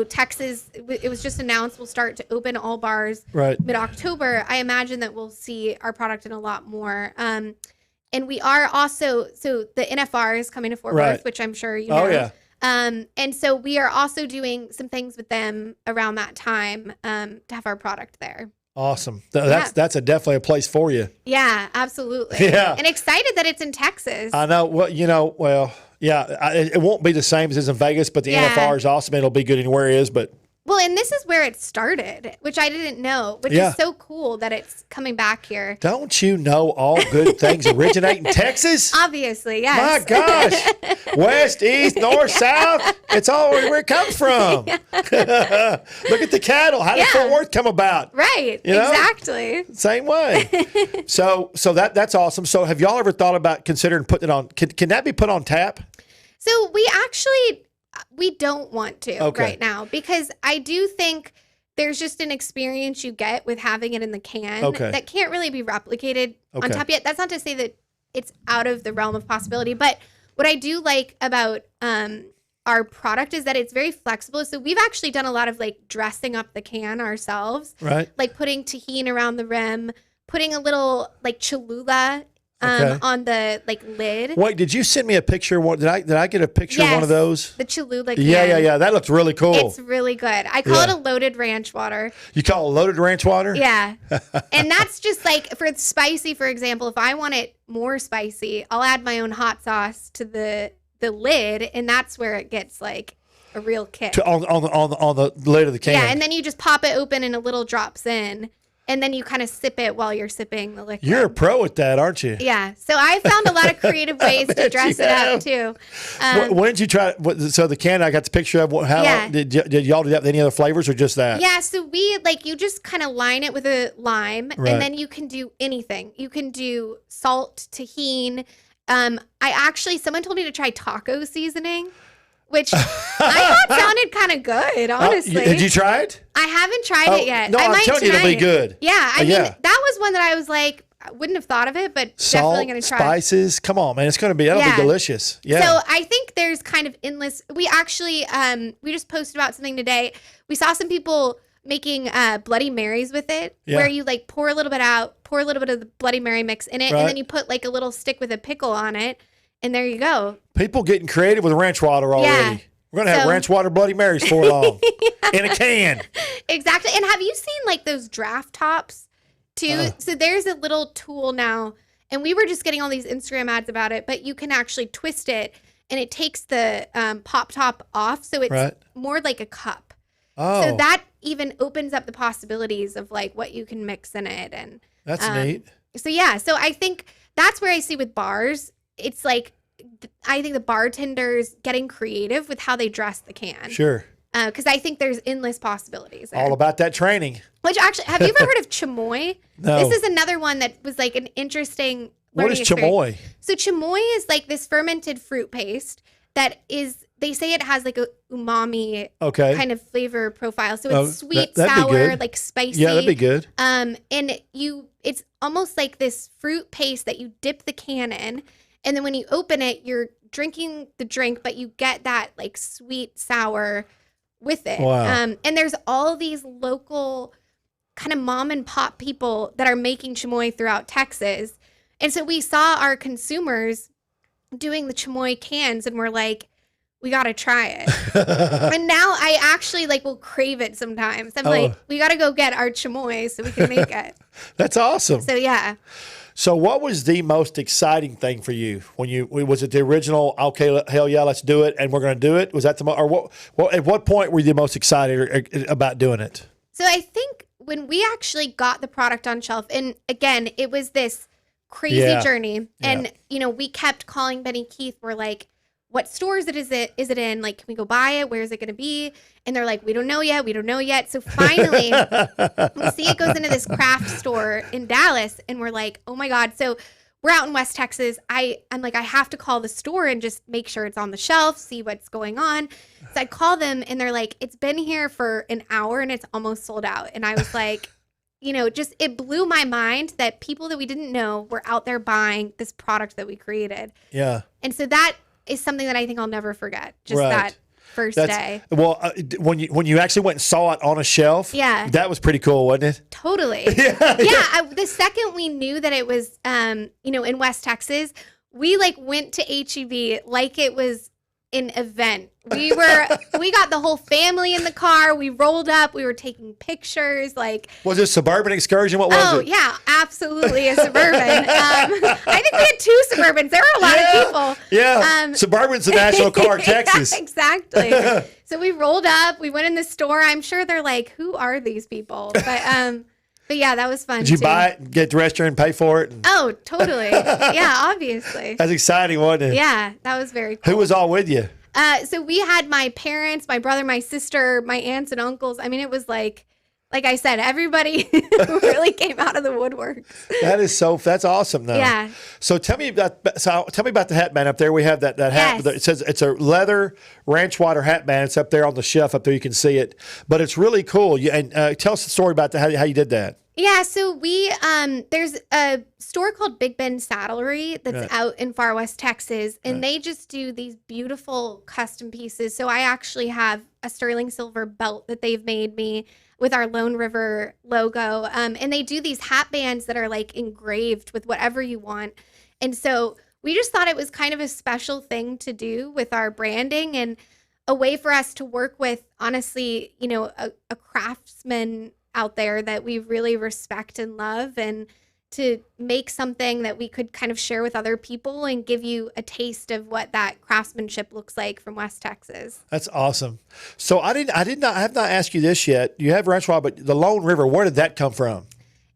Texas, it was just announced we'll start to open all bars mid-October, I imagine that we'll see our product in a lot more. And we are also, so the NFR is coming to Fort Worth, which I'm sure you know. Oh, yeah. And so we are also doing some things with them around that time to have our product there. Awesome. That's definitely a place for you. Yeah, absolutely. Yeah. And excited that it's in Texas. I know. Well, yeah, it won't be the same as it is in Vegas, but the NFR is awesome. It'll be good anywhere it is, but. Well, and this is where it started, which I didn't know, which is so cool that it's coming back here. Don't you know all good things originate in Texas? Obviously, yes. My gosh. West, east, north, south. It's all where it comes from. Look at the cattle. How did Fort Worth come about? Right. Exactly. Same way. So that's awesome. So have y'all ever thought about considering putting it on? Can that be put on tap? So we don't want to right now, because I do think there's just an experience you get with having it in the can that can't really be replicated on tap yet. That's not to say that it's out of the realm of possibility, but what I do like about our product is that it's very flexible. So we've actually done a lot of like dressing up the can ourselves, right? Like putting tahini around the rim, putting a little like Cholula on the like lid. Wait, did you send me a picture? Did I get a picture of one of those? The Cholula can. Yeah. That looks really cool. It's really good. I call it a loaded ranch water. You call it loaded ranch water? Yeah. And that's just like for spicy, for example, if I want it more spicy, I'll add my own hot sauce to the lid, and that's where it gets like a real kick. On the lid of the can. Yeah, and then you just pop it open and a little drops in. And then you kind of sip it while you're sipping the liquid. You're a pro at that, aren't you? Yeah. So I found a lot of creative ways to dress it up too. When did you try? So the can I got the picture of. Did y'all do that with any other flavors or just that? Yeah. So you just kind of line it with a lime, and then you can do anything. You can do salt, tahini. Someone told me to try taco seasoning, which I thought sounded kind of good, honestly. Did you try it? I haven't tried it yet. No, I'm telling you, it'll be good. Yeah, I mean, that was one that I was like, I wouldn't have thought of it, but definitely going to try. Spices, come on, man, that'll be delicious. Yeah. So I think there's kind of endless. We actually, we just posted about something today. We saw some people making Bloody Marys with it, where you like pour a little bit out, pour a little bit of the Bloody Mary mix in it, and then you put like a little stick with a pickle on it. And there you go. People getting creative with ranch water already. Yeah. We're going to have ranch water Bloody Marys for long. In a can. Exactly. And have you seen like those draft tops too? So there's a little tool now, and we were just getting all these Instagram ads about it, but you can actually twist it and it takes the pop top off. So it's more like a cup. Oh. So that even opens up the possibilities of like what you can mix in it. And that's neat. So yeah, so I think that's where I see with bars. It's like, I think the bartenders getting creative with how they dress the can. Sure. Because I think there's endless possibilities there. All about that training. Which actually, have you ever heard of chamoy? No. This is another one that was like an interesting learning experience. What is chamoy? So chamoy is like this fermented fruit paste that is, they say it has like a umami kind of flavor profile. So it's sweet, sour, like spicy. Yeah, that'd be good. And it's almost like this fruit paste that you dip the can in. And then when you open it, you're drinking the drink, but you get that like sweet sour with it. Wow. And there's all these local kind of mom and pop people that are making chamoy throughout Texas. And so we saw our consumers doing the chamoy cans, and we're like, we got to try it. And now I actually like will crave it sometimes. I'm like, we got to go get our chamoy so we can make it. That's awesome. So yeah. So what was the most exciting thing for you was it the original, okay, hell yeah, let's do it, and we're going to do it? Was that at what point were you the most excited about doing it? So I think when we actually got the product on shelf, and again, it was this crazy journey, and we kept calling Benny Keith. We're like, what stores is it in? Like, can we go buy it? Where is it going to be? And they're like, we don't know yet. We don't know yet. So finally, we see it goes into this craft store in Dallas, and we're like, oh my God. So we're out in West Texas. I'm like, I have to call the store and just make sure it's on the shelf, see what's going on. So I call them, and they're like, it's been here for an hour and it's almost sold out. And I was like, just it blew my mind that people that we didn't know were out there buying this product that we created. Yeah. And so that is something that I think I'll never forget. Just that first day. Well, when you actually went and saw it on a shelf, that was pretty cool, wasn't it? Totally. Yeah. The second we knew that it was, in West Texas, we went to HEB like it was an event. We got the whole family in the car. We rolled up. We were taking pictures. Was it a suburban excursion? What was it? Oh yeah, absolutely a suburban. I think we had 2 Suburbans. There were a lot of people. Yeah, Suburban's the national car in Texas. Yeah, exactly. So we rolled up. We went in the store. I'm sure they're like, "Who are these people?" But yeah, that was fun. Did you buy it and get the restaurant and pay for it? Oh, totally. Yeah, obviously. That's exciting, wasn't it? Yeah, that was very cool. Who was all with you? So we had my parents, my brother, my sister, my aunts and uncles. I mean, it was like I said, everybody really came out of the woodwork. That's awesome, though. Yeah. So tell me about the hat band up there. We have that hat. Yes. It says it's a leather ranch water hat band. It's up there on the shelf up there. You can see it, but it's really cool. And tell us the story about how you did that. Yeah, so we there's a store called Big Bend Saddlery that's out in far West Texas, and they just do these beautiful custom pieces. So I actually have a sterling silver belt that they've made me with our Lone River logo, and they do these hat bands that are engraved with whatever you want. And so we just thought it was kind of a special thing to do with our branding and a way for us to work with, honestly, a craftsman out there that we really respect and love, and to make something that we could kind of share with other people and give you a taste of what that craftsmanship looks like from West Texas. That's awesome. So I have not asked you this yet. You have ranch water, but the Lone River, where did that come from?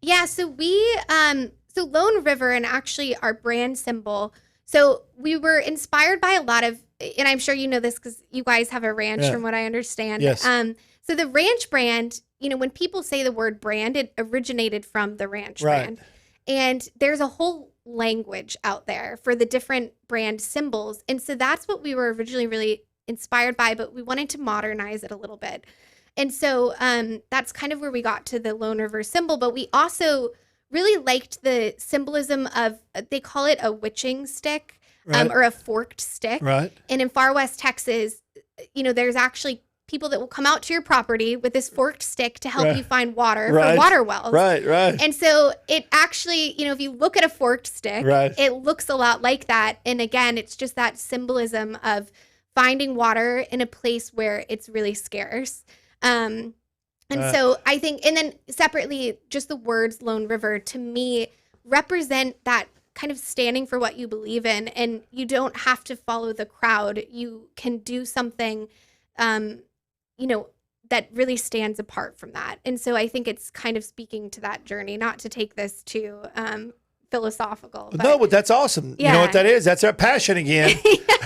Yeah, so so Lone River, and actually our brand symbol. So we were inspired by a lot of, and I'm sure you know this because you guys have a ranch from what I understand. Yes. So the ranch brand, when people say the word brand, it originated from the ranch brand. And there's a whole language out there for the different brand symbols. And so that's what we were originally really inspired by, but we wanted to modernize it a little bit. And so that's kind of where we got to the Lone River symbol. But we also really liked the symbolism of, they call it a witching stick, or a forked stick. Right. And in far West Texas, there's actually people that will come out to your property with this forked stick to help you find water for water wells. Right. And so it actually, if you look at a forked stick, it looks a lot like that. And again, it's just that symbolism of finding water in a place where it's really scarce. So I think, and then separately, just the words Lone River to me represent that kind of standing for what you believe in, and you don't have to follow the crowd. You can do something, that really stands apart from that. And so I think it's kind of speaking to that journey, not to take this too philosophical. But that's awesome. Yeah. You know what that is? That's our passion again.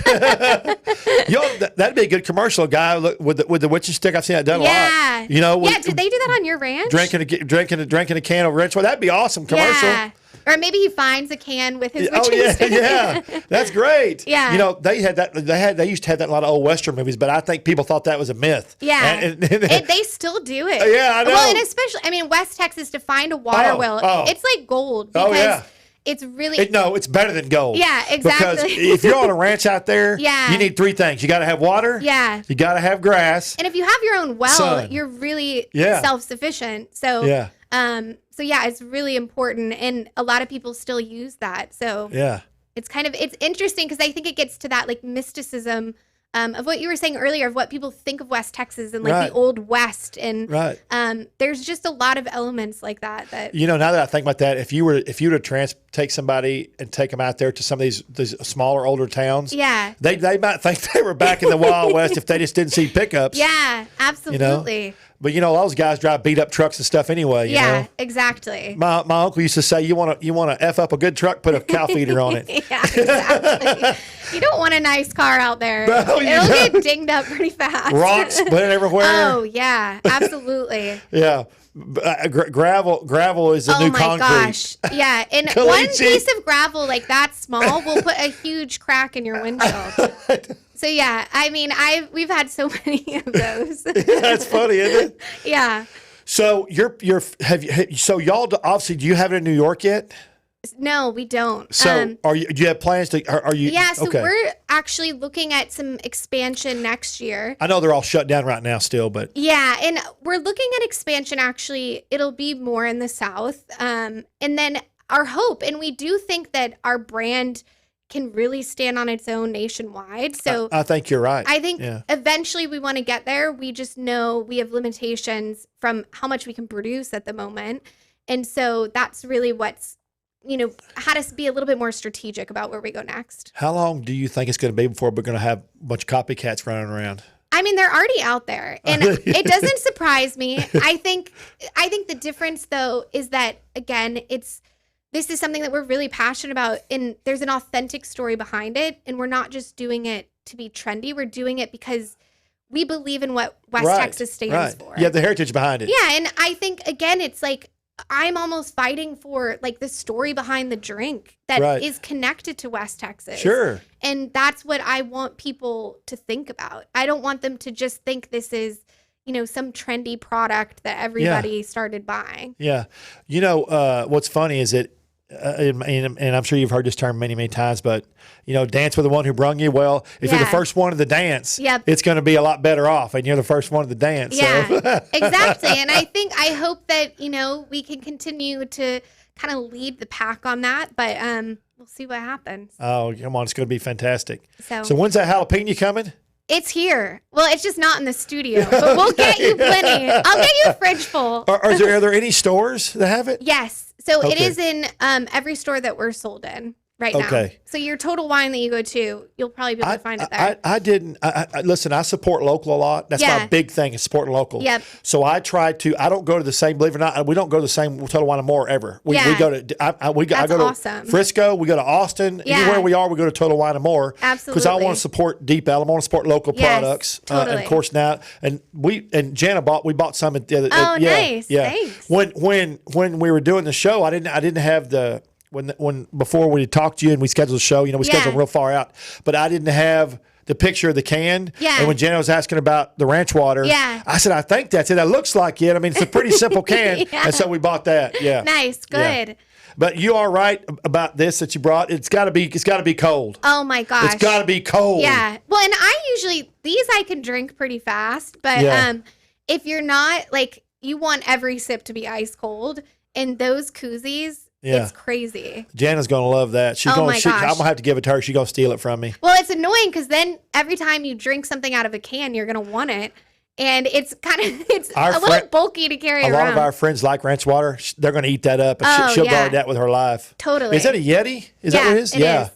That'd be a good commercial, guy with the witching stick. I've seen that done a lot. Did they do that on your ranch? Drinking a can of ranch water. That'd be awesome commercial. Yeah. Or maybe he finds a can with his witching stick. Yeah, that's great. Yeah, they had that. They used to have that in a lot of old Western movies, but I think people thought that was a myth. Yeah, and they still do it. Yeah, I know. Well, and especially, West Texas, to find a water well, it's like gold because it's really it's better than gold. Yeah, exactly. Because if you're on a ranch out there, you need 3 things: you got to have water. Yeah, you got to have grass, and if you have your own well, you're really self-sufficient. So So it's really important, and a lot of people still use that. So it's interesting because I think it gets to that mysticism of what you were saying earlier, of what people think of West Texas and the Old West, and there's just a lot of elements like that. Now that I think about that, if you were to take somebody and take them out there to some of these smaller, older towns, they might think they were back in the Wild West if they just didn't see pickups. Yeah, absolutely. But those guys drive beat up trucks and stuff anyway. You know? Exactly. My uncle used to say, you want to f up a good truck, put a cow feeder on it. Yeah, exactly. You don't want a nice car out there. No, It'll get dinged up pretty fast. Rocks splitting everywhere. Oh, yeah, absolutely. Yeah. Gravel is the new concrete. Oh my gosh. Yeah. And one piece of gravel like that small will put a huge crack in your windshield. So yeah, I mean, we've had so many of those. That's funny, isn't it? Yeah. So so y'all obviously, do you have it in New York yet? No, we don't. So do you have plans to, are you? Yeah, so we're actually looking at some expansion next year. I know they're all shut down right now still, but. Yeah, and we're looking at expansion actually. It'll be more in the South. And then our hope, and we do think that our brand can really stand on its own nationwide. So I think you're right. I think eventually we want to get there. We just know we have limitations from how much we can produce at the moment. And so that's really what's, had us be a little bit more strategic about where we go next. How long do you think it's going to be before we're going to have a bunch of copycats running around? I mean, they're already out there, and it doesn't surprise me. I think the difference, though, is that, again, this is something that we're really passionate about, and there's an authentic story behind it, and we're not just doing it to be trendy. We're doing it because we believe in what West Texas stands for. You have the heritage behind it. Yeah, and I think, again, it's like I'm almost fighting for like the story behind the drink that is connected to West Texas. Sure. And that's what I want people to think about. I don't want them to just think this is, some trendy product that everybody started buying. Yeah. What's funny is that, and I'm sure you've heard this term many, many times, but, dance with the one who brung you. Well, if you're the first one of the dance, it's going to be a lot better off, and you're the first one of the dance. Yeah, so. Exactly. And I hope that, we can continue to kind of lead the pack on that, but we'll see what happens. Oh, come on. It's going to be fantastic. So when's that jalapeno coming? It's here. Well, it's just not in the studio, but we'll get you plenty. I'll get you a fridge full. Are there any stores that have it? Yes. So it is in every store that we're sold in right now. So your Total Wine that you go to, you'll probably be able to find it there. Listen, I support local a lot. That's my big thing is supporting local. Yep. So I don't go to the same, believe it or not, we don't go to the same Total Wine & More ever. We go to, I go to Frisco, we go to Austin, anywhere we are, we go to Total Wine & More. Absolutely. Because I want to support Deep Ellum, I want to support local products. Totally. And of course now, and Jana we bought some at the other. Nice. Yeah. Thanks. When we were doing the show, I didn't have the, when before we talked to you and we scheduled the show, we scheduled real far out, but I didn't have the picture of the can. Yeah. And when Jenna was asking about the ranch water, I said, I think that's it. That looks like it. I mean, it's a pretty simple can. And so we bought that. Yeah. Nice. Good. Yeah. But you are right about this that you brought. It's got to be cold. Oh my gosh. It's got to be cold. Yeah. Well, and these I can drink pretty fast, but if you're not, you want every sip to be ice cold, and those koozies, it's crazy. Jana's going to love that. I'm going to have to give it to her. She's going to steal it from me. Well, it's annoying because then every time you drink something out of a can, you're going to want it. And it's a little bulky to carry around. A lot of our friends like ranch water. They're going to eat that up. And she'll guard that with her life. Totally. Is that a Yeti? Is that what it is? It is.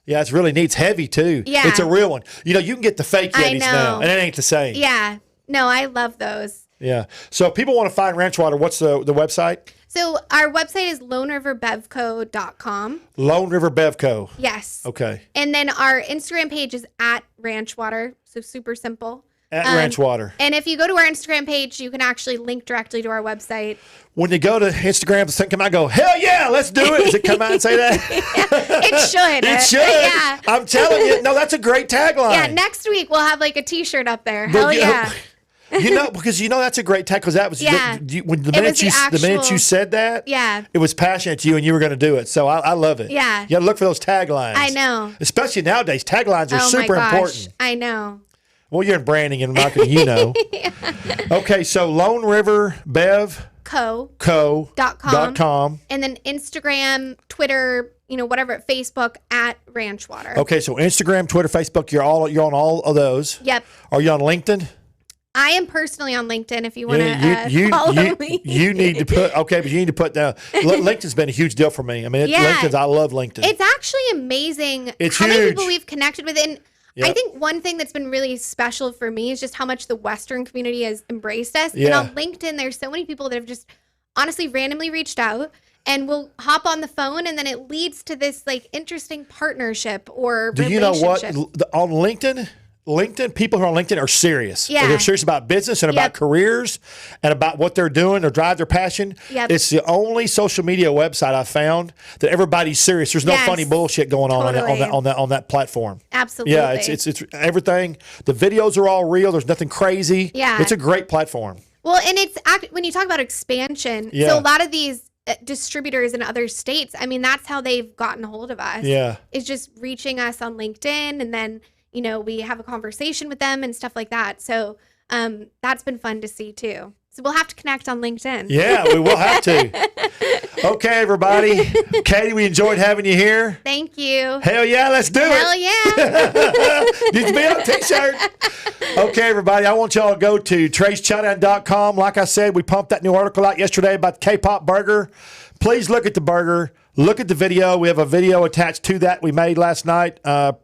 Yeah, it's really neat. It's heavy, too. Yeah. It's a real one. You can get the fake Yetis now, and it ain't the same. Yeah. No, I love those. Yeah. So if people want to find ranch water, what's the website? So our website is loneriverbevco.com. Lone River Bevco. Yes. Okay. And then our Instagram page is @ranchwater. So super simple. @ranchwater. And if you go to our Instagram page, you can actually link directly to our website. When you go to Instagram, does it come out and go, hell yeah, let's do it? Does it come out and say that? It should. It should. Yeah. I'm telling you. No, that's a great tagline. Yeah, next week we'll have a T-shirt up there. Hell yeah. Because that's a great tag because that was the minute you said that, it was passionate to you and you were going to do it. So I love it. Yeah. You got to look for those taglines. I know. Especially nowadays, taglines are super important. I know. Well, you're in branding and marketing, Okay, so Lone River Bev Co.com. And then Instagram, Twitter, whatever, Facebook @ranchwater. Okay, so Instagram, Twitter, Facebook, you're on all of those. Yep. Are you on LinkedIn? I am personally on LinkedIn if you want to follow me. You need to put, but you need to put down. LinkedIn's been a huge deal for me. I mean, I love LinkedIn. It's actually amazing how many people we've connected with. And I think one thing that's been really special for me is just how much the Western community has embraced us. Yeah. And on LinkedIn, there's so many people that have just honestly randomly reached out and we'll hop on the phone, and then it leads to this like interesting partnership or Do you know what? relationship. On LinkedIn, people who are on LinkedIn are serious. Yeah. They're serious about business and about careers and about what they're doing or drive their passion. Yep. It's the only social media website I've found that everybody's serious. There's no funny bullshit going on on that platform. Absolutely. Yeah, it's everything. The videos are all real. There's nothing crazy. Yeah. It's a great platform. Well, and it's when you talk about expansion, so a lot of these distributors in other states, I mean, that's how they've gotten a hold of us. Yeah. Is just reaching us on LinkedIn, and then we have a conversation with them and stuff like that. So that's been fun to see too. So we'll have to connect on LinkedIn. Yeah, we will have to. Okay, everybody. Katie, we enjoyed having you here. Thank you. Hell yeah, let's do it. Hell yeah. Needs to be on a t-shirt. Okay, everybody, I want y'all to go to Trey'sChowdown.com. Like I said, we pumped that new article out yesterday about the K-pop burger. Please look at the burger. Look at the video. We have a video attached to that we made last night,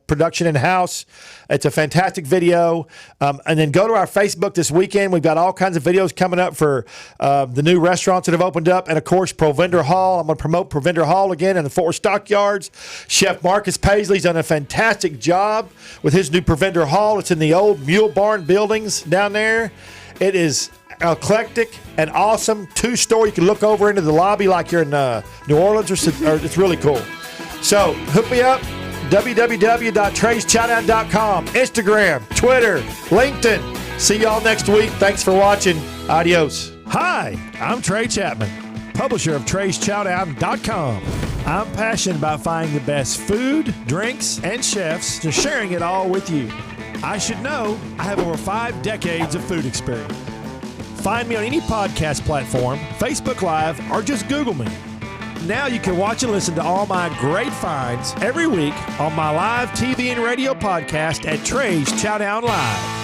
production in-house. It's a fantastic video. And then go to our Facebook this weekend. We've got all kinds of videos coming up for the new restaurants that have opened up. And, of course, Provender Hall. I'm going to promote Provender Hall again in the Fort Worth Stockyards. Chef Marcus Paisley's done a fantastic job with his new Provender Hall. It's in the old Mule Barn buildings down there. It is eclectic and awesome. 2-story. You can look over into the lobby like you're in New Orleans, or it's really cool. So hook me up. www.Trey'sChowdown.com, Instagram, Twitter, LinkedIn. See y'all next week. Thanks for watching. Adios. Hi, I'm Trey Chapman, publisher of Trey'sChowdown.com. I'm passionate about finding the best food, drinks, and chefs and sharing it all with you. I should know I have over 5 decades of food experience. Find me on any podcast platform, Facebook Live, or just Google me. Now you can watch and listen to all my great finds every week on my live TV and radio podcast at Trey's Chowdown Live.